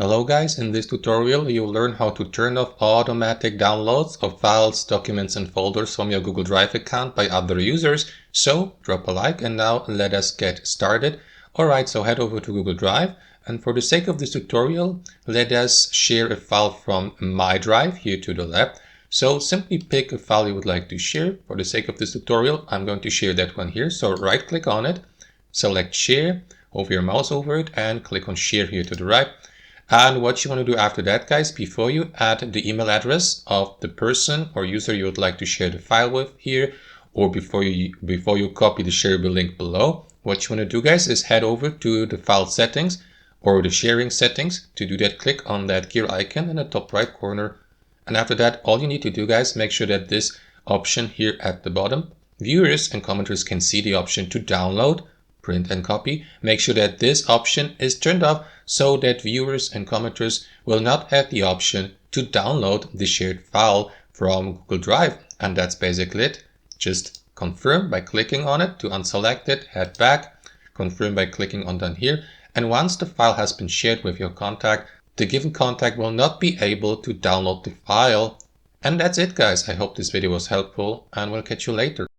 Hello guys, in this tutorial you'll learn how to turn off automatic downloads of files, documents and folders from your Google Drive account by other users. So drop a like and now let us get started. Alright, so head over to Google Drive, and for the sake of this tutorial let us share a file from my drive here to the left. So simply pick a file you would like to share. For the sake of this tutorial I'm going to share that one here. So right click on it, select share, hover your mouse over it and click on share here to the right. And what you want to do after that, guys, before you add the email address of the person or user you would like to share the file with here, or before you copy the shareable link below, what you want to do, guys, is head over to the file settings or the sharing settings. To do that, click on that gear icon in the top right corner. And after that, all you need to do, guys, make sure that this option here at the bottom, viewers and commenters can see the option to download, print and copy. Make sure that this option is turned off so that viewers and commenters will not have the option to download the shared file from Google Drive. And that's basically it. Just confirm by clicking on it to unselect it, head back, confirm by clicking on done here. And once the file has been shared with your contact, the given contact will not be able to download the file. And that's it, guys. I hope this video was helpful and we'll catch you later.